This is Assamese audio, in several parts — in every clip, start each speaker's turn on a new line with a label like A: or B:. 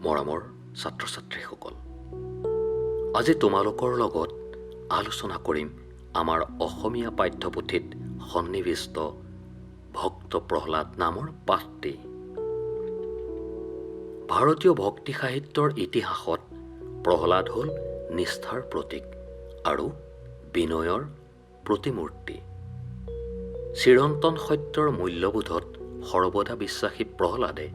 A: মৰমৰ ছাত্ৰ-ছাত্ৰীসকল, আজি তোমালোকৰ লগত আলোচনা কৰিম আমাৰ অসমীয়া পাঠ্যপুথিত সন্নিৱিষ্ট ভক্ত প্ৰহ্লাদ নামৰ পাঠটি। ভাৰতীয় ভক্তি সাহিত্যৰ ইতিহাসত প্ৰহ্লাদ হ'ল নিষ্ঠাৰ প্ৰতীক আৰু বিনয়ৰ প্ৰতিমূৰ্তি। চিৰন্তন সত্যৰ মূল্যবোধত সৰ্বদা বিশ্বাসী প্ৰহ্লাদে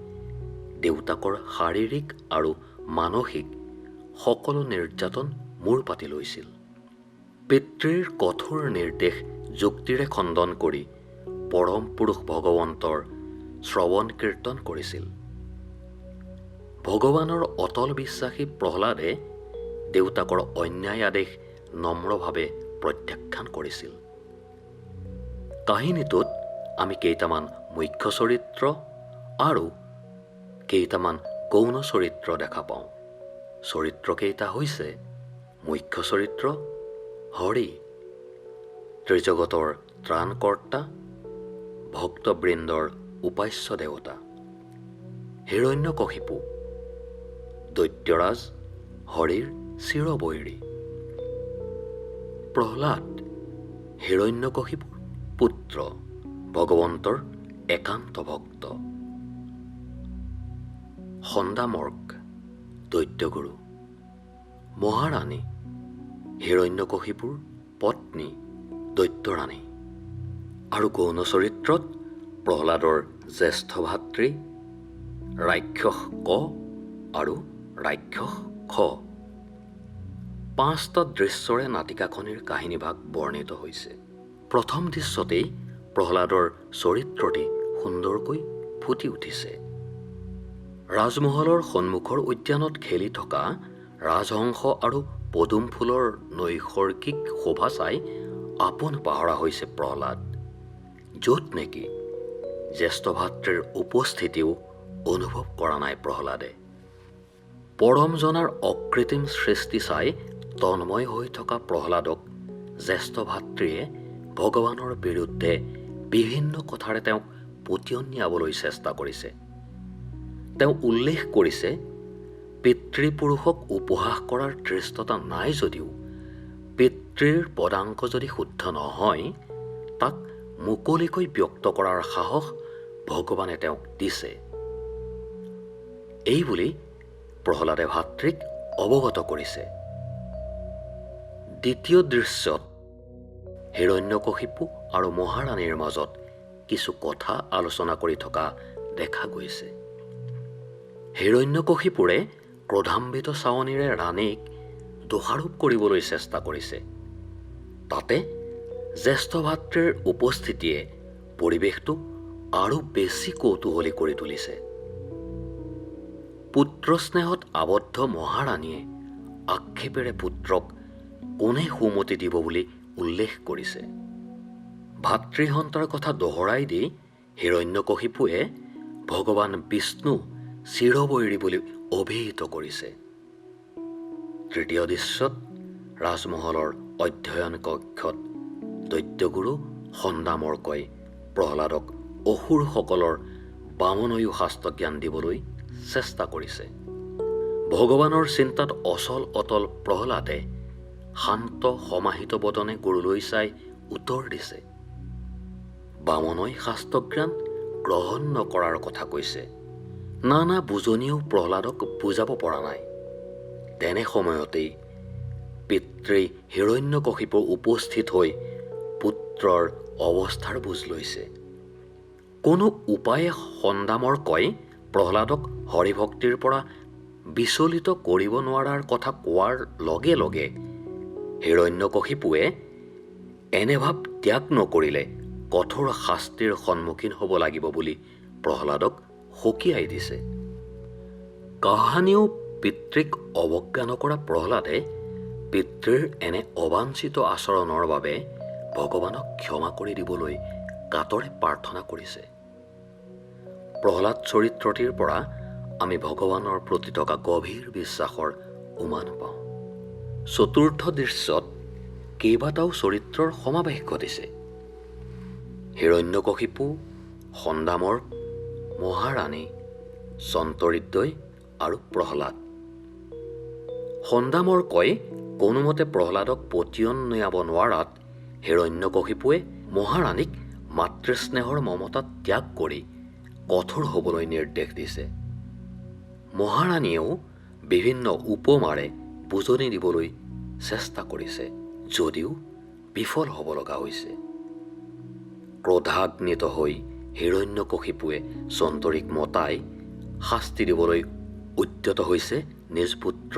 A: দেউতাকৰ শাৰীৰিক আৰু মানসিক সকলো নিৰ্যাতন মূৰ পাতি লৈছিল। পিতৃৰ কঠোৰ নিৰ্দেশ যুক্তিৰে খণ্ডন কৰি পৰম পুৰুষ ভগৱন্তৰ শ্ৰৱণ কীৰ্তন কৰিছিল। ভগৱানৰ অটল বিশ্বাসী প্ৰহ্লাদে দেউতাকৰ অন্যায় আদেশ নম্ৰভাৱে প্ৰত্যাখ্যান কৰিছিল। কাহিনীটোত আমি কেইটামান মুখ্য চৰিত্ৰ আৰু কেইটামান গৌণ চৰিত্ৰ দেখা পাওঁ। চৰিত্ৰকেইটা হৈছে মুখ্য চৰিত্ৰ হৰি, ত্ৰিজগতৰ ত্ৰাণকৰ্তা, ভক্তবৃন্দৰ উপাস্য দেৱতা; হিৰণ্যকশিপু, দৈত্যৰাজ হৰিৰ চিৰবৈৰী; প্ৰহ্লাদ, হিৰণ্যকশিপুৰ পুত্ৰ, ভগৱন্তৰ একান্ত ভক্ত; সন্দামৰ্ক, দৈত্যগুৰু; মহাৰাণী, হিৰণ্যকশিপুৰ পত্নী, দৈত্যৰাণী; আৰু গৌণ চৰিত্ৰত প্ৰহ্লাদৰ জ্যেষ্ঠ ভাতৃ ৰাক্ষস ক আৰু ৰাক্ষস খ। 5টা দৃশ্যৰে নাটিকাখনিৰ কাহিনীভাগ বৰ্ণিত হৈছে। প্ৰথম দৃশ্যতেই প্ৰহ্লাদৰ চৰিত্ৰটি সুন্দৰকৈ ফুটি উঠিছে। ৰাজমহলৰ সন্মুখৰ উদ্যানত খেলি থকা ৰাজহংস আৰু পদুম ফুলৰ নৈসৰ্গিক শোভা চাই আপোন পাহৰা হৈছে প্ৰহ্লাদ, য'ত নেকি জ্যেষ্ঠ ভাতৃৰ উপস্থিতিও অনুভৱ কৰা নাই প্ৰহ্লাদে। পৰম জনাৰ অকৃত্ৰিম সৃষ্টি চাই তন্ময় হৈ থকা প্ৰহ্লাদক জ্যেষ্ঠ ভাতৃয়ে ভগৱানৰ বিৰুদ্ধে বিভিন্ন কথাৰে তেওঁক পতিয়ন নিয়াবলৈ চেষ্টা কৰিছে। তেওঁ উল্লেখ কৰিছে, পিতৃপুৰুষক উপহাস কৰাৰ ধৃষ্টতা নাই যদিও পিতৃৰ পদাংক যদি শুদ্ধ নহয়, তাক মুকলিকৈ ব্যক্ত কৰাৰ সাহস ভগৱানে তেওঁক দিছে। এই বুলি প্ৰহ্লাদে ভাতৃক অৱগত কৰিছে। দ্বিতীয় দৃশ্যত হিৰণ্যকশিপু আৰু মহাৰাণীৰ মাজত কিছু কথা আলোচনা কৰি থকা দেখা গৈছে। হিৰণ্যকশিপুৰে ক্ৰোধান্বিত চাৱনিৰে ৰাণীক দোষাৰোপ কৰিবলৈ চেষ্টা কৰিছে। তাতে জ্যেষ্ঠ ভাতৃৰ উপস্থিতিয়ে পৰিৱেশটো আৰু বেছি কৌতূহলী কৰি তুলিছে। পুত্ৰস্নেহত আবদ্ধ মহাৰাণীয়ে আক্ষেপেৰে পুত্ৰক কোনে সুমতি দিব বুলি উল্লেখ কৰিছে। ভাতৃহন্তাৰ কথা দোহৰাই দি হিৰণ্যকশিপুৱে ভগৱান বিষ্ণু চিৰবৈৰী বুলি অভিহিত কৰিছে। তৃতীয় দৃশ্যত ৰাজমহলৰ অধ্যয়ন কক্ষত দৈত্যগুৰু সন্দামৰ্কই প্ৰহ্লাদক অসুৰসকলৰ বামনয়ু শাস্ত্ৰ জ্ঞান দিবলৈ চেষ্টা কৰিছে। ভগৱানৰ চিন্তাত অচল অটল প্ৰহ্লাদে শান্ত সমাহিত বদনে গুৰুলৈ চাই উত্তৰ দিছে। বামনয় শাস্ত্ৰজ্ঞান গ্ৰহণ নকৰাৰ কথা কৈছে। নানা বুজনিয়েও প্ৰহ্লাদক বুজাব পৰা নাই। তেনে সময়তেই পিতৃ হিৰণ্যকশিপু উপস্থিত হৈ পুত্ৰৰ অৱস্থাৰ বুজ লৈছে। কোনো উপায়ে সন্দামৰ্কই প্ৰহ্লাদক হৰিভক্তিৰ পৰা বিচলিত কৰিব নোৱাৰাৰ কথা কোৱাৰ লগে লগে হিৰণ্যকশিপুৱে এনে ভাৱ ত্যাগ নকৰিলে কঠোৰ শাস্তিৰ সন্মুখীন হ'ব লাগিব বুলি প্ৰহ্লাদক সকীয়াই দিছে। কাহানিও পিতৃক অৱজ্ঞা নকৰা প্ৰহ্লাদে পিতৃৰ এনে অবাঞ্ছিত আচৰণৰ বাবে ভগৱানক ক্ষমা কৰি দিবলৈ কাতৰে প্ৰাৰ্থনা কৰিছে। প্ৰহ্লাদ চৰিত্ৰটিৰ পৰা আমি ভগৱানৰ প্ৰতি থকা গভীৰ বিশ্বাসৰ উমান পাওঁ। চতুৰ্থ দৃশ্যত কেইবাটাও চৰিত্ৰৰ সমাৱেশ ঘটিছে। হিৰণ্যকশিপু, সন্দামৰ্ক, মহাৰাণী, সন্তৰিদ্বয় আৰু প্ৰহ্লাদ। সন্দামৰ কয় কোনোমতে প্ৰহ্লাদক পতিয়ন নিয়াব নোৱাৰাত হিৰণ্যকশিপুৱে মহাৰাণীক মাতৃস্নেহৰ মমতা ত্যাগ কৰি কঠোৰ হ'বলৈ নিৰ্দেশ দিছে। মহাৰাণীয়েও বিভিন্ন উপমাৰে বুজনি দিবলৈ চেষ্টা কৰিছে, যদিও বিফল হ'ব লগা হৈছে। ক্ৰোধাগ্নিত হৈ হিৰণ্যকশিপুৱে চন্তৰীক মতাই শাস্তি দিবলৈ উদ্যত হৈছে নিজ পুত্ৰ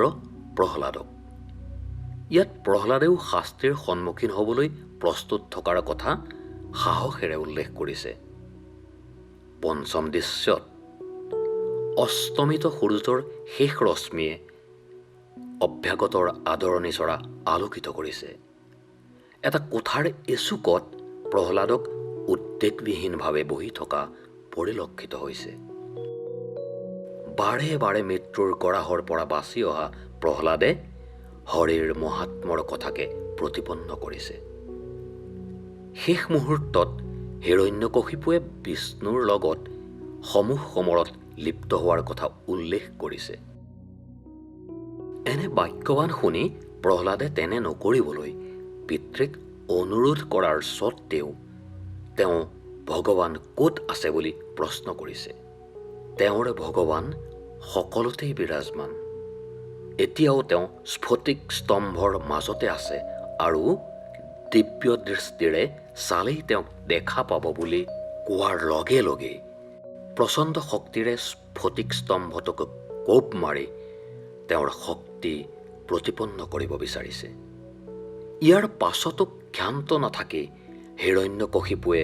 A: প্ৰহ্লাদক। ইয়াত প্ৰহ্লাদেও শাস্তিৰ সন্মুখীন হ'বলৈ প্ৰস্তুত থকাৰ কথা সাহসেৰে উল্লেখ কৰিছে। পঞ্চম দৃশ্যত অস্তমিত সূৰ্যৰ শেষ ৰশ্মিয়ে অভ্যাগতৰ আদৰণি চৰা আলোকিত কৰিছে। এটা কোঠাৰ এচুকত প্ৰহ্লাদক উদ্বেগবিহীনভাৱে বহি থকা পৰিলক্ষিত হৈছে। বাৰে বাৰে মৃত্যুৰ গৰাহৰ পৰা বাচি অহা প্ৰহ্লাদে হৰিৰ মহাত্মৰ কথাকে প্ৰতিপন্ন কৰিছে। শেষ মুহূৰ্তত হিৰণ্যকশিপুৱে বিষ্ণুৰ লগত সমূহ সমৰত লিপ্ত হোৱাৰ কথা উল্লেখ কৰিছে। এনে বাক্যবান শুনি প্ৰহ্লাদে তেনে নকৰিবলৈ পিতৃক অনুৰোধ কৰাৰ স্বত্তেও তেওঁ ভগৱান ক'ত আছে বুলি প্ৰশ্ন কৰিছে। তেওঁৰ ভগৱান সকলোতেই বিৰাজমান। এতিয়াও তেওঁ স্ফটিক স্তম্ভৰ মাজতে আছে আৰু দিব্য দৃষ্টিৰে চালেই তেওঁক দেখা পাব বুলি কোৱাৰ লগে লগে প্ৰচণ্ড শক্তিৰে স্ফটিক স্তম্ভটোক কোব মাৰি তেওঁৰ শক্তি প্ৰতিপন্ন কৰিব বিচাৰিছে। ইয়াৰ পাছতো ক্ষান্ত নাথাকি হিৰণ্যকশিপুৱে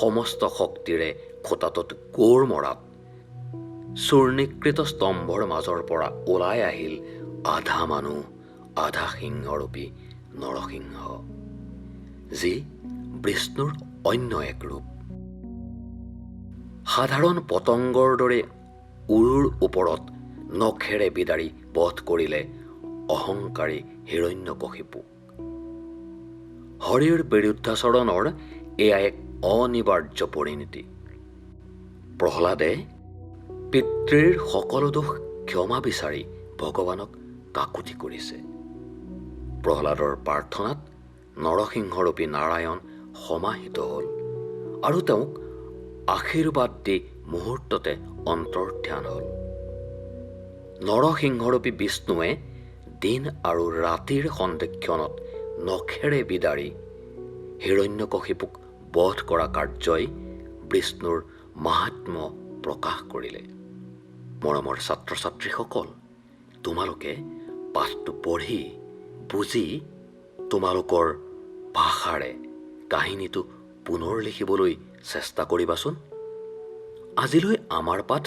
A: সমস্ত শক্তিৰে খুটাটোত কোৰ মৰাত চূৰ্ণীকৃত স্তম্ভৰ মাজৰ পৰা ওলাই আহিল আধা মানুহ আধা সিংহৰূপী নৰসিংহ, যি বিষ্ণুৰ অন্য এক ৰূপ। সাধাৰণ পতংগৰ দৰে উৰুৰ ওপৰত নখেৰে বিদাৰি বধ কৰিলে অহংকাৰী হিৰণ্যকশিপুক। হৰিৰ বিৰুদ্ধাচৰণৰ এয়া এক অনিবাৰ্য পৰিণতি। প্ৰহ্লাদে পিতৃৰ সকলো দোষ ক্ষমা বিচাৰি ভগৱানক কাকুতি কৰিছে। প্ৰহ্লাদৰ প্ৰাৰ্থনাত নৰসিংহৰূপী নাৰায়ণ সমাহিত হ'ল আৰু তেওঁক আশীৰ্বাদ দি মুহূৰ্ততে অন্তৰ্ধান হ'ল। নৰসিংহৰূপী বিষ্ণুৱে দিন আৰু ৰাতিৰ সন্ধিক্ষণত নখেৰে বিদাৰি হিৰণ্যকশিপুক বধ কৰা কাৰ্যই বিষ্ণুৰ মাহাত্ম্য প্ৰকাশ কৰিলে। মৰমৰ ছাত্ৰ ছাত্ৰীসকল, তোমালোকে পাঠটো পঢ়ি বুজি তোমালোকৰ ভাষাৰে কাহিনীটো পুনৰ লিখিবলৈ চেষ্টা কৰিবাচোন। আজিলৈ আমাৰ পাঠ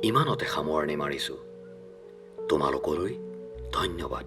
A: ইমানতে সামৰণি মাৰিছোঁ। তোমালোকলৈ ধন্যবাদ।